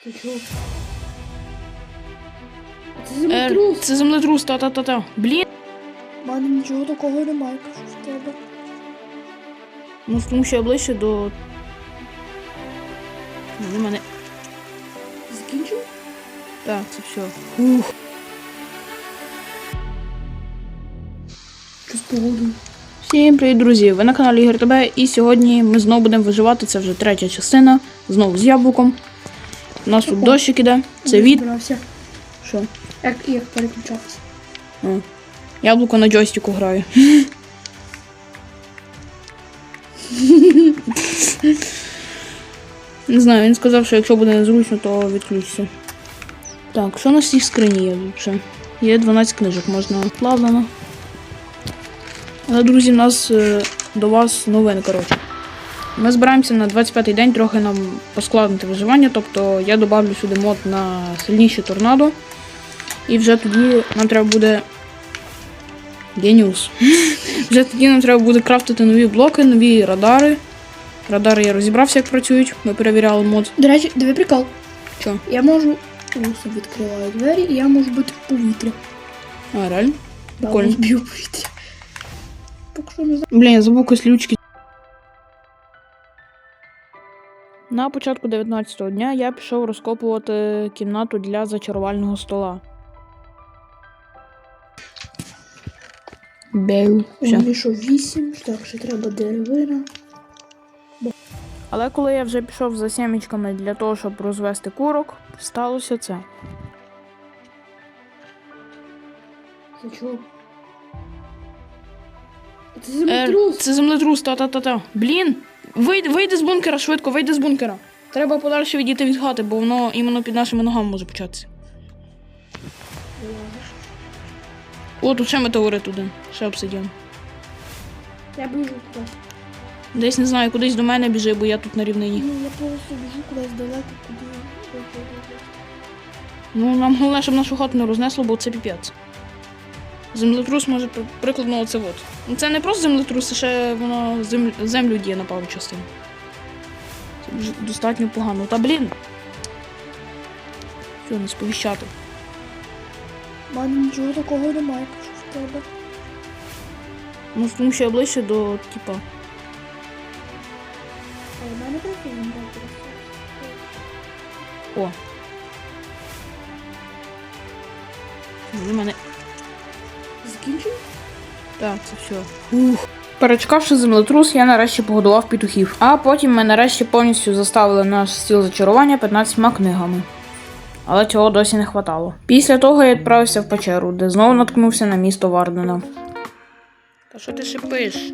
Ти чого? Це землетрус. Це землетрус, та-та-та-та. Блін. У мене нічого такого немає, кажу в тебе. Ну, тому що я ближче до... Ну, мене... Закінчив? Так, це все. Ух. Що з погодою? Всім привіт, друзі! Ви на каналі Ігор ТБ, і сьогодні ми знову будемо виживати. Це вже третя частина. Знову з яблуком. У нас тут дощик іде. Це від... Що? Як переключатися? Яблуко на джойстику грає. Не знаю, він сказав, що якщо буде незручно, то відключиться. Так, що у нас в цій скрині є вже? Є 12 книжок, можна плавно. Але, друзі, в нас до вас новини, коротше. Ми збираємося на 25-й день трохи нам поскладнити виживання, тобто я добавлю сюди мод на сильніші торнадо. І вже тоді нам треба буде... Геніус. Вже тоді нам треба буде крафтити нові блоки, нові радари. Радари я розібрався, як працюють. Ми перевіряли мод. До речі, диви прикол. Що? Я можу... Просто відкриваю двері і я можу бути в повітря. А, реально? Да, Прикольно. зб'ю повітря. Поки що не знаю. Блін, я забув якось ключки. На початку 19-го дня я пішов розкопувати кімнату для зачарувального стола. Беу. Все. Вийшов 8, так, ще треба деревина. Але коли я вже пішов за сімечками для того, щоб розвести курок, сталося це. Це чого? Це землетрус. Це землетрус, та-та-та-та. Блін! Вийди з бункера, швидко, вийди з бункера. Треба подальше відійти від хати, бо воно іменно під нашими ногами може початися. О, тут ще метеорит один. Ще обсидіан. Я біжу туди. Десь, не знаю, кудись до мене біжи, бо я тут на рівнині. Ну, я просто біжу кудись далеко, куди. Ну, нам головне, щоб нашу хату не рознесло, бо це піпець. Землетрус може прикладно оце от. Ну, це не просто землетрус, це ще воно землю діє на пару частин. Це вже достатньо погано. Та блін! Що, не сповіщати? У мене нічого такого немає, кажу в тебе. Ну, тому що я ближче до, типа... А у мене просто не О. У мене... Закінчив? Так, це все. Ух. Перечекавши землетрус, я нарешті погодував петухів. А потім ми нарешті повністю заставили наш стіл зачарування 15 книгами. Але цього досі не хватало. Після того я відправився в печеру, де знову наткнувся на місто Вардена. Та що ти шипиш?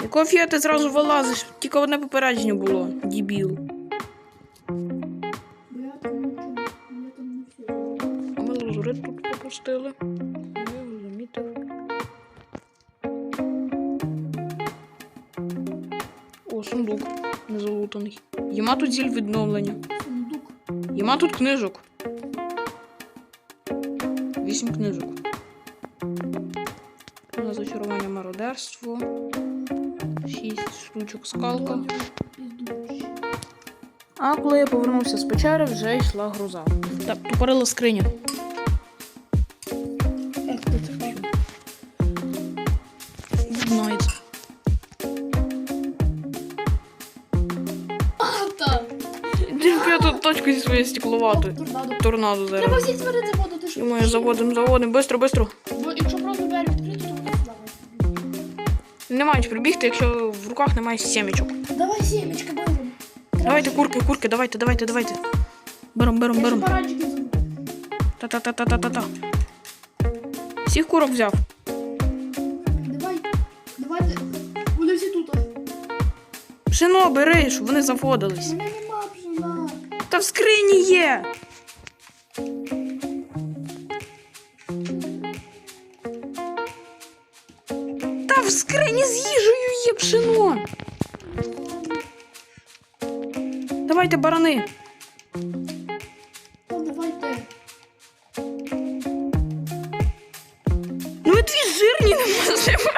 Якого фіга ти зразу вилазиш? Тільки одне попередження було, дебіл. А ми лазурит тут пропустили. Я його замітив. О, сундук незалутаний. Єма тут зіль відновлення. Сундук. Єма тут книжок. 8 книжок. На зачарування мародерство. 6 штучок скалка. А коли я повернувся з печери, вже йшла гроза. Так, тупорила скриня. Як ти це вчив? Знається. Так. Ти в п'яту точку зі своєю стекловатою. Торнадо зараз. Треба всіх тварин заводити, що? Думаю, заводим. Бистро. Бо якщо просто двері відкрити, то буде слава. Не мають прибігти, якщо в руках немає сімечок. Давай сімечки беремо. Давайте курки, давайте. Берем. Я ще баранчики забув. Та-та-та-та-та-та. Всіх курок взяв. Давайте. Вони всі тут. Пшено бери, щоб вони заводились. Мене нема пшена. Та в скрині є. Та в скрині з їжею є пшено. Давайте барани. Давайте. Ну ви дві жирні не можемо.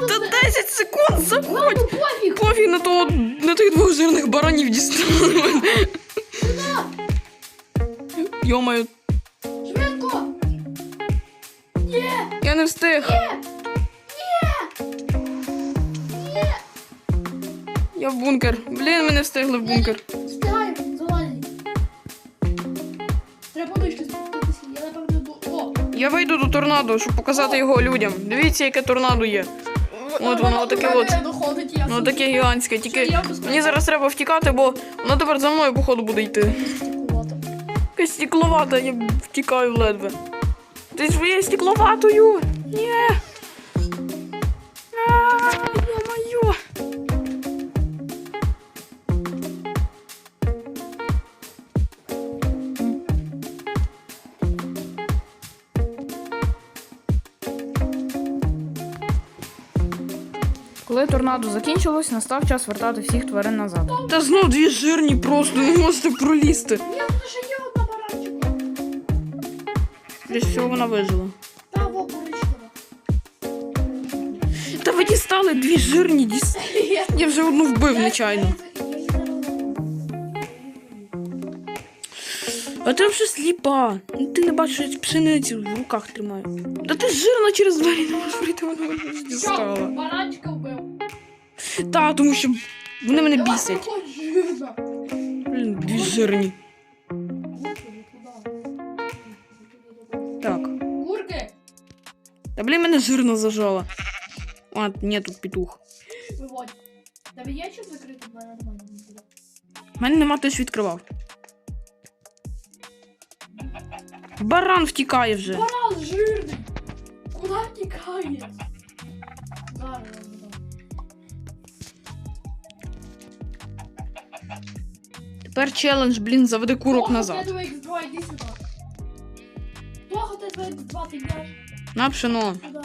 Та 10 секунд заходь. Пофіг. Пофіг на того на тих двох жирних баранів дістали. Йомаю. Швидко! Є! Я не встиг. Я в бункер. Блін, ми не встигли в бункер. Встигаємо, залазь. Треба вийти спуститися, я напевно до... О! Я вийду до торнадо, щоб показати його людям. Дивіться, яке торнадо є. От воно, отаке от. Ну таке гігантське, тільки мені зараз треба втікати, бо воно тепер за мною, походу, буде йти. Якась стекловата, я втікаю ледве. Ти своєю стекловатою! Ні! Йо-моє! Коли торнадо закінчилось, настав час вертати всіх тварин назад. Та знов дві жирні просто, не можете пролізти. Ні, тут ще є одна баранчика. Десь всього вона вижила. Та, во, коричнева. Та ви дістали дві жирні Я вже одну вбив нечайно. А ти вже сліпа. Ти не бачиш, я пшеницю в руках тримаю. Та ти жирна через двері не можеш прийти, вона мене дістала. Баранчика вбив. Та, тому що вони мене бісять. Ой, жирна. Блін, дві жирні. Так. Курки. Та блін, мене жирно зажала. А, ні, тут петух. Виводь. Тебе є чим закрити? В мене немає. У мене нема, ти ж відкривав. Баран втікає вже. Баран жирний. Куди тікає? Зараз я буду. Тепер челендж, блін, заведи курок назад. Того X2, іди сюди. Того X2, ти йдеш. На пшено. Сюди.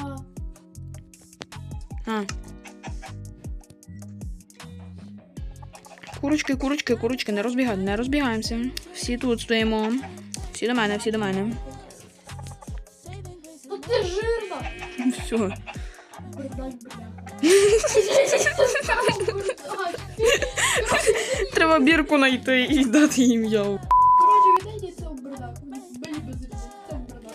А. Курочки, курочки, курочки, не розбігаємося. Всі тут стоїмо. Всі до мене, всі до мене. Ну ти жирна. Все. Бредай, бля. Треба бірку знайти і дати їм яу. Короче, відійди цього бреда. Били без різниці. Це бреда.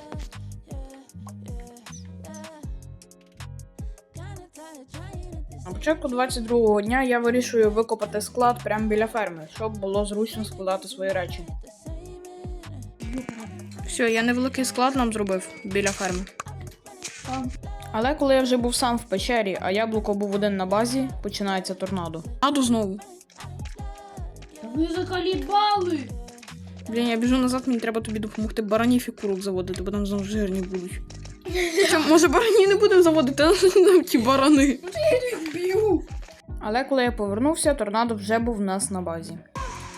На початку 22-го дня я вирішую викопати склад прямо біля ферми, щоб було зручно складати свої речі. Все, я невеликий склад нам зробив біля ферми. Але коли я вже був сам в печері, а яблуко був один на базі, починається торнадо. Торнадо знову. Ви заколібали! Блін, я біжу назад, мені треба тобі допомогти баранів і курок заводити, бо там знову жирні будуть. Хоча, може, баранів не будемо заводити, а ті барани. Ну то я їх б'ю! Але коли я повернувся, торнадо вже був в нас на базі.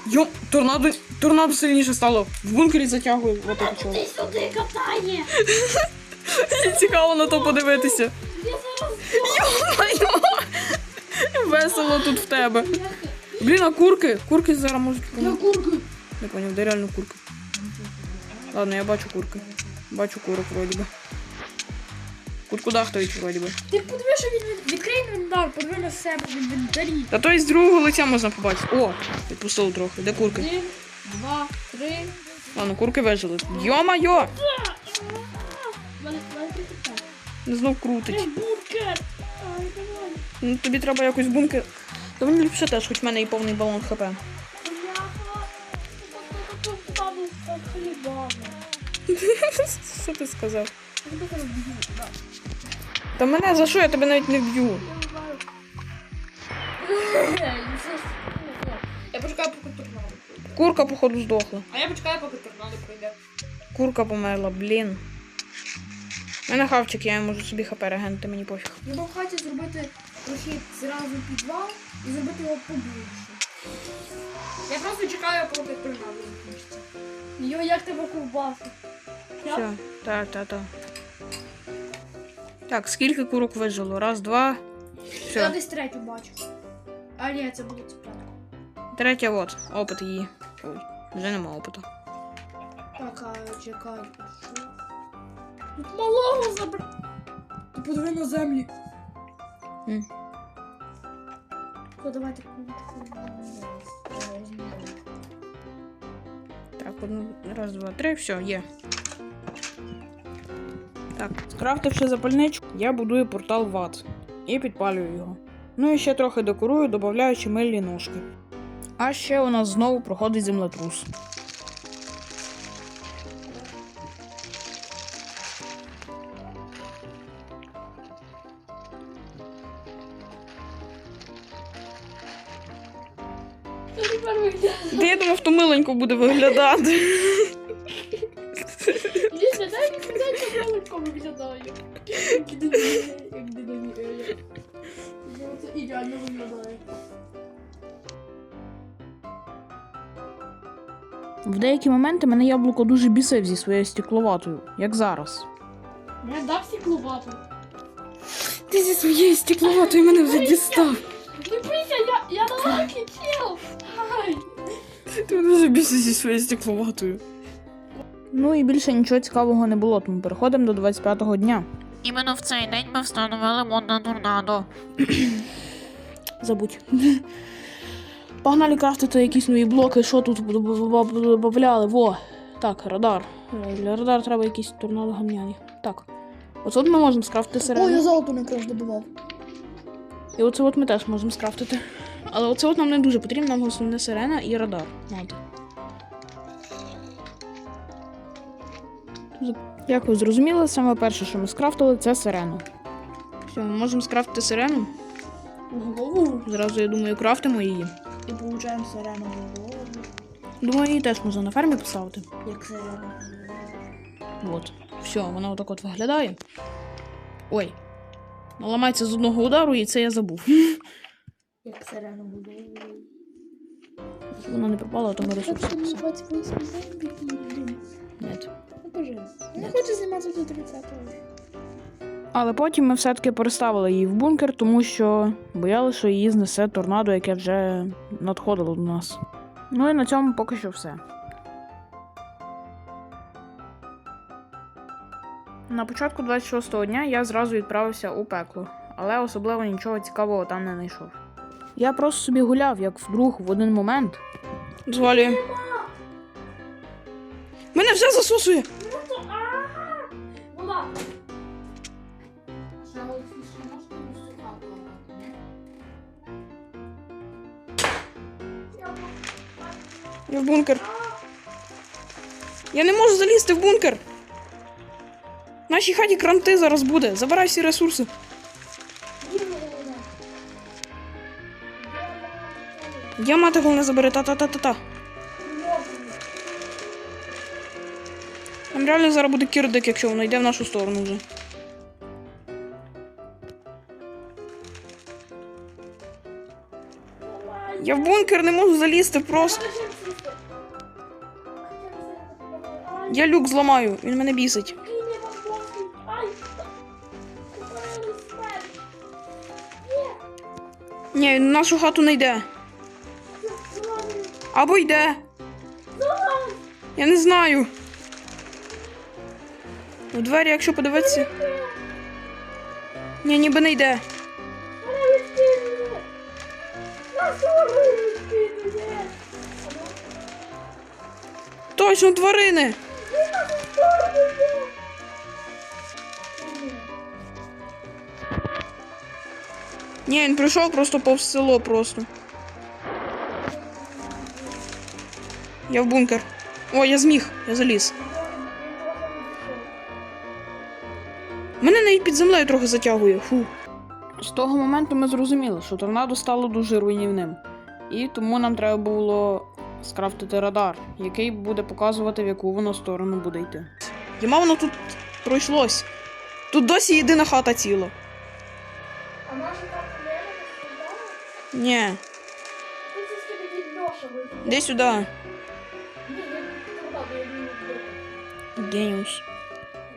Йо, торнадо сильніше стало. В бункері затягує. От я почав. Ти сюди катає! Цікаво на то подивитися. Я зараз Йо-моє! Весело тут в тебе. Блін, а курки? Курки зараз можуть я курки! Не поняв, де реально курки? Ладно, я бачу курки. Бачу курок вроді би. Курку дахтають вроді би. Ти подиви, що він відкрий інвентар, подиви на себе в інвентарі. Та то із другого лиця можна побачити. О, відпустило трохи. Де курки? 1, 2, 3. Ладно, курки вижили. Йо-майо! Мене прикипає. Знов крутить. Бургер! Ай, давай. Ну, тобі треба якось бункер. Та мені ліпше теж, хоч в мене і повний балон хп. Бляха. Тут там хлібами. Що ти сказав? Я тебе зараз б'ю, да. Та мене за що? Я тебе навіть не б'ю. Я не знаю. Я почекаю, поки торнадо пройде. Курка, походу, здохла. А я почекаю, поки торнадо пройде. Курка померла, блін. У мене хавчик, я можу собі хп регенти, мені пофіг. Треба в хаті зробити прохід зразу підвал і зробити його побільше. Я просто чекаю, поки торнадо закінчиться. Йо, як тебе ковбаси? Все, так. Так, скільки курок вижило? Раз, два. Я Все. десь третю бачу. А ні, це буде цеплятка. Третя от. Опит її. Ой, вже нема опиту. Так, а чекай. Що? Тут малого забрав. Ти подиви на землі. Таку давайте таку. Так, раз, два, три, все, є. Так, скрафтивши запальничку, я будую портал в ад і підпалюю його. Ну і ще трохи декорую, додаючи мильні ножки. А ще у нас знову проходить землетрус. Де я думав, то миленько буде виглядати. Ліся, дай мені дайте маленько виглядає. Як динамія. Це ідеально виглядає. В деякі моменти мене яблуко дуже бісив зі своєю стекловатою, як зараз. Я дав стекловату. Ти зі своєю стекловатою мене вже дістав. Не бийся, я на лаки чел. Ай. Ти мене вже бісив зі своєю стекловатою. Ну і більше нічого цікавого не було, тому переходимо до 25-го дня. Іменно в цей день ми встановили мод на торнадо. Забудь. Погнали крафтити якісь нові блоки, що тут добавляли. Во. Так, радар. Для радара треба якісь торнадо гамняні. Так. Оце от ми можемо скрафтити сирену. Ой, я золото якраз добував. І оце от ми теж можемо скрафтити. Але оце от нам не дуже потрібно, нам основне сирена і радар. Надо. Як ви зрозуміли, саме перше, що ми скрафтили, це сирену. Все, ми можемо скрафтити сирену. Голову. Зразу, я думаю, крафтимо її. І получаємо сирену голову. Думаю, її теж можна на фермі поставити. Як сирена. От. Все, вона отак от виглядає. Ой. Ламається з одного удару, і це я забув. Як сирена голову. Вона не пропала, а то ми ресурси. 28 зомбі. Нет. Ну, пожалуйста. Я не хочу зніматися до 30-го. Але потім ми все-таки переставили її в бункер, тому що боялися, що її знесе торнадо, яке вже надходило до нас. Ну і на цьому поки що все. На початку 26-го дня я зразу відправився у пекло, але особливо нічого цікавого там не знайшов. Я просто собі гуляв, як вдруг в один момент. Звалює. Мене все засусує! Вода. Ще Олексій, можете всю хату ламати, ні? Я в бункер. Я не можу залізти в бункер. В нашій хаті кранти зараз буде. Забирай всі ресурси. Я мати головне забери, та-та-та-та-та. Там реально зараз буде кірдик, якщо воно йде в нашу сторону вже. Я в бункер не можу залізти просто. Я люк зламаю, він мене бісить. Ні, він в нашу хату не йде. Або йде. Я не знаю. В двері, якщо подивитися. Ні, ніби не йде. Точно, тварини! Ні, він прийшов просто повз село просто. Я в бункер. О, я зміг, я заліз. Мене навіть під землею трохи затягує. Фу. З того моменту ми зрозуміли, що торнадо стало дуже руйнівним. І тому нам треба було скрафтити радар, який буде показувати, в яку воно сторону буде йти. Яма воно тут пройшлось. Тут досі єдина хата ціла. А наша там не Ні, Тут це скільки від Льоша вийде. іди сюди. Ні, я туди, бо я не люблю. Геніус.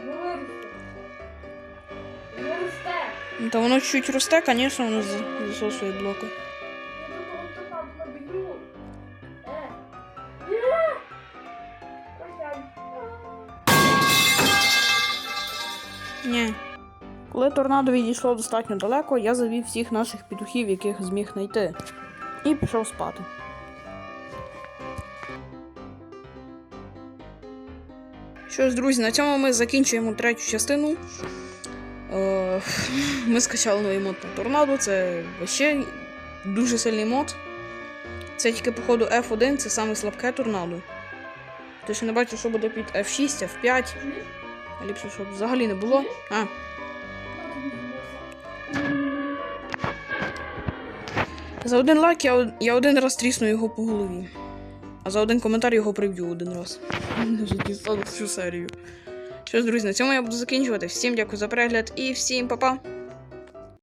Ну, виросте. Не росте. Та воно чуть росте, звісно, воно засосує блоки. Я тут там наб'ю. Прощай. Ні. Коли торнадо відійшло достатньо далеко, я завів всіх наших петухів, яких зміг знайти, і пішов спати. Що ж, друзі, на цьому ми закінчуємо третю частину. Ми скачали новий мод на торнадо, це ще дуже сильний мод. Це тільки, походу, F1, це саме слабке торнадо. Ти ще не бачив, що буде під F6, F5. А ліпше, щоб взагалі не було. За один лайк я один раз трісну його по голові. А за один коментар його приб'ю один раз. Вже дістану всю серію. Що ж, друзі, на цьому я буду закінчувати. Всім дякую за перегляд і всім па-па!